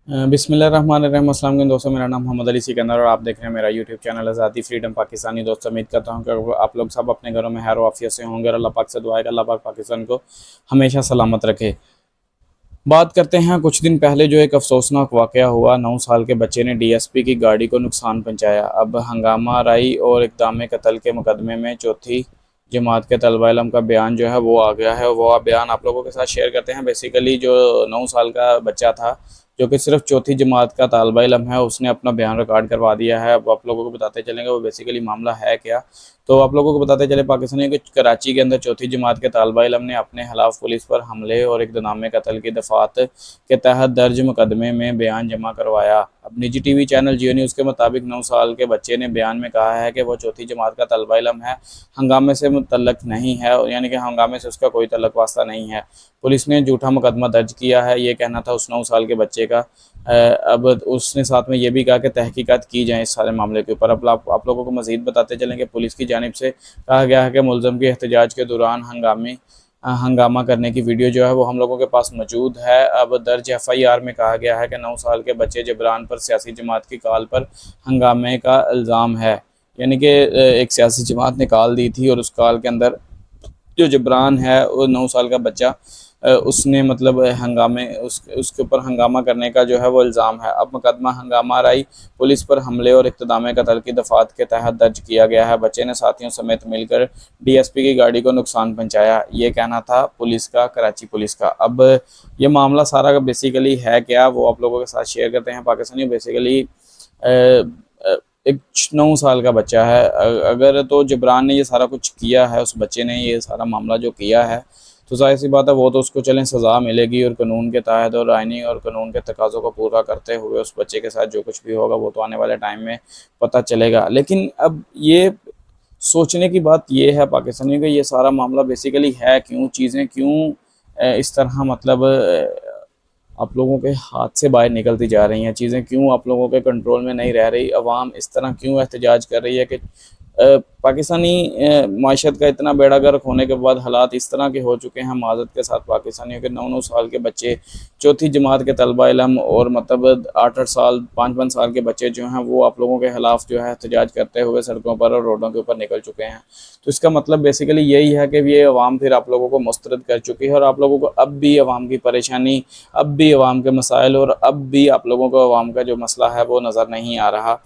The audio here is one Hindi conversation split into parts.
बिस्मिल्लाहिर्रहमानिर्रहीम। अस्सलाम वालेकुम दोस्तों, मेरा नाम मोहम्मद अली सिकंदर और आप देख रहे हैं मेरा यूट्यूब चैनल आज़ादी फ्रीडम पाकिस्तानी। दोस्तों, उम्मीद करता हूं कि आप लोग सब अपने घरों में खैर वाफियत से होंगे और अल्लाह पाक से दुआ है कि अल्लाह पाक पाकिस्तान को हमेशा सलामत रखे। बात करते हैं, कुछ दिन पहले जो एक अफसोसनाक वाक़या हुआ, 9 साल के बच्चे ने डीएसपी की गाड़ी को नुकसान पहुंचाया। अब हंगामा राई और इक़दाम कत्ल के मुकदमे में चौथी जमात के तलबा इलम का बयान जो है वो आ गया है। वो बयान आप लोगों के साथ शेयर करते हैं। बेसिकली जो 9 साल का बच्चा था, जो कि सिर्फ चौथी जमात का तालिबा इलम है, उसने अपना बयान रिकॉर्ड करवा दिया है। अब आप लोगों को बताते चलेंगे वो बेसिकली मामला है क्या। तो आप लोगों को बताते चले, पाकिस्तानी कि कराची के अंदर चौथी जमात के तालिबा इलम ने अपने खिलाफ पुलिस पर हमले और इक़दाम कत्ल की दफ़ात के तहत दर्ज मुकदमे में बयान जमा करवाया। अब निजी टीवी चैनल जियो न्यूज़ के मुताबिक 9 साल के बच्चे ने बयान में कहा है कि वो चौथी जमात का तलबा इलम है, हंगामे से मुतल्लक नहीं है, यानी कि हंगामे से उसका कोई तल्लुक़ वास्ता नहीं है। पुलिस ने झूठा मुकदमा दर्ज किया है, ये कहना था उस 9 साल के बच्चे का। अब उसने साथ में ये भी कहा कि तहकीकात की जाए इस सारे मामले के ऊपर। अब आप लोगों को मज़ीद बताते चलें कि पुलिस की जानिब से कहा गया है कि मुलज़म के एहतजाज के दौरान हंगामा करने की वीडियो जो है वो हम लोगों के पास मौजूद है। अब दर्ज एफआईआर में कहा गया है कि 9 साल के बच्चे जबरान पर सियासी जमात की कॉल पर हंगामे का इल्ज़ाम है, यानी कि एक सियासी जमात ने कॉल दी थी और उस कॉल के अंदर जो जबरान है वो 9 साल का बच्चा, उसने मतलब उसके ऊपर हंगामा करने का जो है वो इल्ज़ाम है। अब मुकदमा हंगामा राई पुलिस पर हमले और इक़्तिदाम कत्ल की दफ़ात के तहत दर्ज किया गया है। बच्चे ने साथियों समेत मिलकर डीएसपी की गाड़ी को नुकसान पहुंचाया, ये कहना था पुलिस का, कराची पुलिस का। अब ये मामला सारा का बेसिकली है क्या, वो आप लोगों के साथ शेयर करते हैं। पाकिस्तानी बेसिकली एक 9 साल का बच्चा है। अगर तो जबरान ने ये सारा कुछ किया है, उस बच्चे ने ये सारा मामला जो किया है, तो ज़ाहिर सी बात है वो तो उसको चलें सज़ा मिलेगी और कानून के तहत और आइनी और कानून के तकाज़ों को पूरा करते हुए उस बच्चे के साथ जो कुछ भी होगा वो तो आने वाले टाइम में पता चलेगा। लेकिन अब ये सोचने की बात ये है पाकिस्तानियों का, ये सारा मामला बेसिकली है क्यों, चीज़ें क्यों इस तरह मतलब आप लोगों के हाथ से बाहर निकलती जा रही हैं, चीज़ें क्यों आप लोगों के कंट्रोल में नहीं रह रही, अवाम इस तरह क्यों एहतजाज कर रही है कि पाकिस्तानी माशत का इतना बेड़ा गर्क होने के बाद हालात इस तरह के हो चुके हैं माज़रत के साथ। पाकिस्तानियों के 9-9 साल के बच्चे, चौथी जमात के तलबा इलम और मतलब 8-8 साल 5-5 साल के बच्चे जो हैं वो आप लोगों के खिलाफ जो है एहतजाज करते हुए सड़कों पर और रोडों के ऊपर निकल चुके हैं। तो इसका मतलब बेसिकली यही है कि ये अवाम फिर आप लोगों को मुस्तरद कर चुकी है और आप लोगों को अब भी अवाम की परेशानी, अब भी अवाम के मसाइल और अब भी आप लोगों को अवाम का जो मसला है वो नज़र नहीं आ रहा।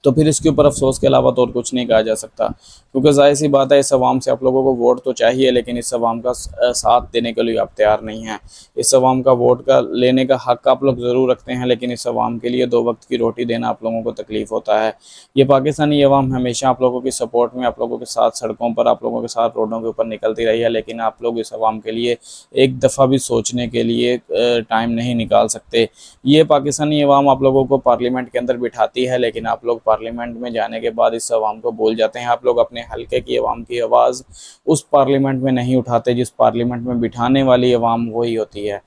तो फिर इसके ऊपर अफसोस के अलावा तो और कुछ नहीं कहा जा सकता, क्योंकि ज़ाहिर सी बात है इस अवाम से आप लोगों को वोट तो चाहिए, लेकिन इस अवाम का साथ देने के लिए आप तैयार नहीं हैं। इस अवाम का वोट का लेने का हक़ आप लोग ज़रूर रखते हैं, लेकिन इस अवाम के लिए 2 वक्त की रोटी देना आप लोगों को तकलीफ़ होता है। ये पाकिस्तानी अवाम हमेशा आप लोगों की सपोर्ट में, आप लोगों के साथ सड़कों पर, आप लोगों के साथ रोडों के ऊपर निकलती रही है, लेकिन आप लोग इस अवाम के लिए एक दफ़ा भी सोचने के लिए टाइम नहीं निकाल सकते। ये पाकिस्तानी अवाम आप लोगों को पार्लियामेंट के अंदर बिठाती है, लेकिन आप लोग पार्लियामेंट में जाने के बाद इस अवाम को भूल जाते हैं। आप लोग अपने हल्के की अवाम की आवाज़ उस पार्लियामेंट में नहीं उठाते जिस पार्लियामेंट में बिठाने वाली अवाम वही होती है।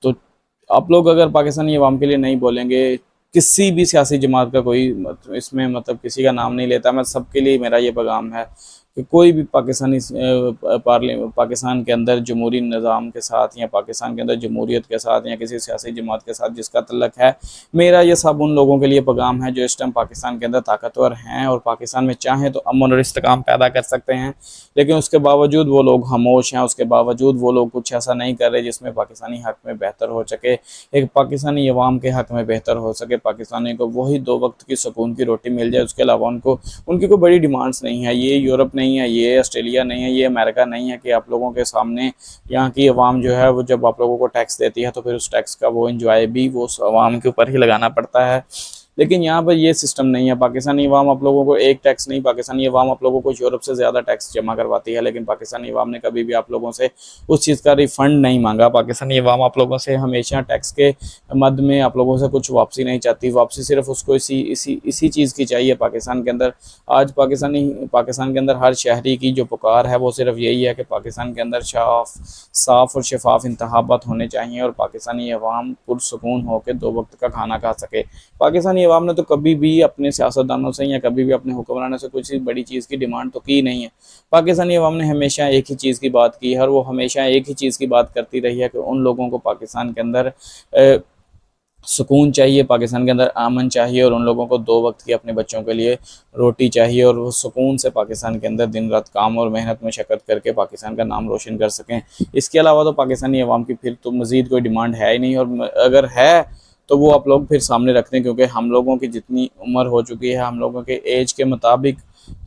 तो आप लोग अगर पाकिस्तानी अवाम के लिए नहीं बोलेंगे, किसी भी सियासी जमात का कोई इसमें मतलब किसी का नाम नहीं लेता, मैं सबके लिए मेरा ये पैगाम है कि कोई भी पाकिस्तान के अंदर जमहूरी निज़ाम के साथ या पाकिस्तान के अंदर जमहूरियत के साथ या किसी सियासी जमात के साथ जिसका तल्लक है, मेरा ये सब उन लोगों के लिए पैगाम है जो इस टाइम पाकिस्तान के अंदर ताकतवर हैं और पाकिस्तान में चाहें तो अमन और इस्तेकाम पैदा कर सकते हैं, लेकिन उसके बावजूद वो लोग खामोश हैं। उसके बावजूद वो लोग कुछ ऐसा नहीं कर रहे जिसमें पाकिस्तानी हक़ में बेहतर हो सके, एक पाकिस्तानी अवाम के हक़ में बेहतर हो सके, पाकिस्तानी को वही 2 वक्त की सुकून की रोटी मिल जाए। उसके अलावा उनकी कोई बड़ी डिमांड्स नहीं है। ये यूरोप नहीं है, ये ऑस्ट्रेलिया नहीं है, ये अमेरिका नहीं है कि आप लोगों के सामने यहाँ की अवाम जो है वो जब आप लोगों को टैक्स देती है तो फिर उस टैक्स का वो इंजॉय भी वो उस अवाम के ऊपर ही लगाना पड़ता है। लेकिन यहाँ पर ये सिस्टम नहीं है। पाकिस्तानी अवाम आप लोगों को एक टैक्स नहीं, पाकिस्तानी अवाम आप लोगों को यूरोप से ज़्यादा टैक्स जमा करवाती है, लेकिन पाकिस्तानी अवाम ने कभी भी आप लोगों से उस चीज़ का रिफ़ंड नहीं मांगा। पाकिस्तानी अवाम आप लोगों से हमेशा टैक्स के मद में आप लोगों से कुछ वापसी नहीं चाहती। वापसी सिर्फ उसको इसी चीज़ की चाहिए पाकिस्तान के अंदर। आज पाकिस्तान के अंदर हर शहरी की जो पुकार है वो सिर्फ यही है कि पाकिस्तान के अंदर साफ़ और शफाफ इंतखाबात होने चाहिए और पाकिस्तानी अवाम पुरसुकून होकर 2 वक्त का खाना खा सके। पाकिस्तानी अवाम ने तो कभी भी अपने सियासतदानों से या कभी भी अपने हुक्मरानों से कुछ बड़ी चीज़ की डिमांड तो की नहीं है। पाकिस्तानी अवाम ने हमेशा एक ही चीज़ की बात की है और वो हमेशा एक ही चीज़ की बात करती रही है कि उन लोगों को पाकिस्तान के अंदर सुकून चाहिए, पाकिस्तान के अंदर अमन चाहिए, और उन लोगों को 2 वक्त की अपने बच्चों के लिए रोटी चाहिए, और वो सुकून से पाकिस्तान के अंदर दिन रात काम और मेहनत मशक्क़त करके पाकिस्तान का नाम रोशन कर सकें। इसके अलावा तो पाकिस्तानी अवाम की फिर तो मज़ीद कोई डिमांड है ही नहीं, और अगर है तो वो आप लोग फिर सामने रखते हैं, क्योंकि हम लोगों की जितनी उम्र हो चुकी है, हम लोगों के एज के मुताबिक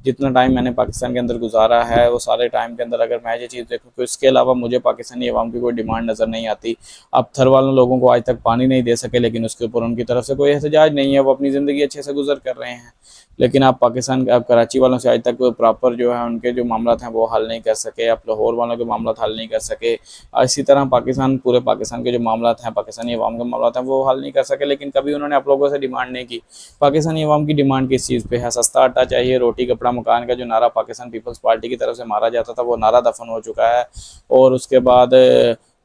जितना टाइम मैंने पाकिस्तान के अंदर गुजारा है, वो सारे टाइम के अंदर अगर मैं ये चीज़ देखूँ तो इसके अलावा मुझे पाकिस्तानी अवाम की कोई डिमांड नज़र नहीं आती। अब थर वालों लोगों को आज तक पानी नहीं दे सके, लेकिन उसके ऊपर उनकी तरफ से कोई एहतजाज नहीं है, वो अपनी ज़िंदगी अच्छे से गुजर कर रहे हैं। लेकिन आप पाकिस्तान, आप कराची वालों से आज तक प्रॉपर जो है उनके जो मामला हैं वो हल नहीं कर सके, आप लाहौर वालों के मामला हल नहीं कर सके। इसी तरह पाकिस्तान, पूरे पाकिस्तान के जो मामला हैं, पाकिस्तानी अवाम के मामला हैं, वो हल नहीं कर सके, लेकिन कभी उन्होंने आप लोगों से डिमांड नहीं की। पाकिस्तानी अवाम की डिमांड किस चीज़ पे है? सस्ता आटा चाहिए, रोटी कपड़ा मकान का जो नारा पाकिस्तान पीपल्स पार्टी की तरफ से मारा जाता था, वो नारा दफन हो चुका है। और उसके बाद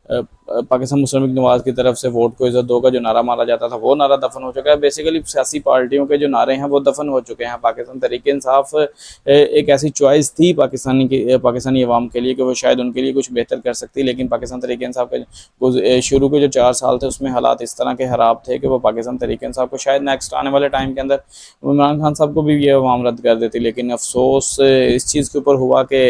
पाकिस्तान मुस्लिम लीग नवाज की तरफ से वोट को इज्जत दो का जो नारा मारा जाता था, वो नारा दफन हो चुका है। बेसिकली सियासी पार्टियों के जो नारे हैं वो दफन हो चुके हैं। पाकिस्तान तहरीक इंसाफ एक ऐसी चॉइस थी पाकिस्तानी अवाम के लिए कि वो शायद उनके लिए कुछ बेहतर कर सकती, लेकिन पाकिस्तान तहरीक इंसाफ के शुरू के जो 4 साल थे उसमें हालात इस तरह के ख़राब थे कि वो पाकिस्तान तहरीक इंसाफ को शायद नेक्स्ट आने वाले टाइम के अंदर इमरान खान साहब को भी ये अवाम रद्द कर देती। लेकिन अफसोस इस चीज़ के ऊपर हुआ कि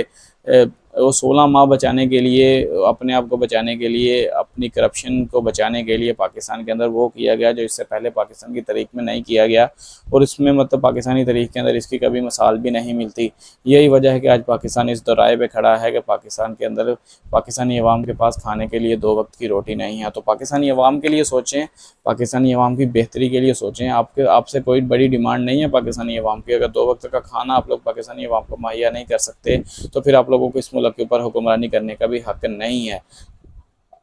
वो 16 माह बचाने के लिए, अपने आप को बचाने के लिए, अपनी करप्शन को बचाने के लिए पाकिस्तान के अंदर वो किया गया जो इससे पहले पाकिस्तान की तारीख में नहीं किया गया, और इसमें मतलब पाकिस्तानी तारीख के अंदर इसकी कभी मिसाल भी नहीं मिलती। यही वजह है कि आज पाकिस्तान इस दौराए पे खड़ा है कि पाकिस्तान के अंदर पाकिस्तानी अवाम के पास खाने के लिए 2 वक्त की रोटी नहीं है। तो पाकिस्तानी अवाम के लिए सोचें, पाकिस्तानी अवाम की बेहतरी के लिए सोचें। आपसे कोई बड़ी डिमांड नहीं है पाकिस्तानी अवाम की। अगर 2 वक्त का खाना आप लोग पाकिस्तानी अवाम को मुहैया नहीं कर सकते तो फिर आप लोगों को इस मुल्क के ऊपर हुक्मरानी करने का भी हक नहीं है।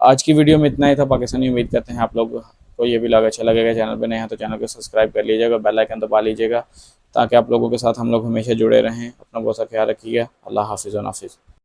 आज की वीडियो में इतना ही था पाकिस्तानी। उम्मीद करते हैं आप लोग को ये भी अच्छा लगेगा। चैनल पे नए हैं तो चैनल को सब्सक्राइब कर लीजिएगा, बेल आइकन दबा लीजिएगा, ताकि आप लोगों के साथ हम लोग हमेशा जुड़े रहें। अपना बहुत सा ख्याल रखिएगा। अल्लाह हाफिज़ व नाफिज़।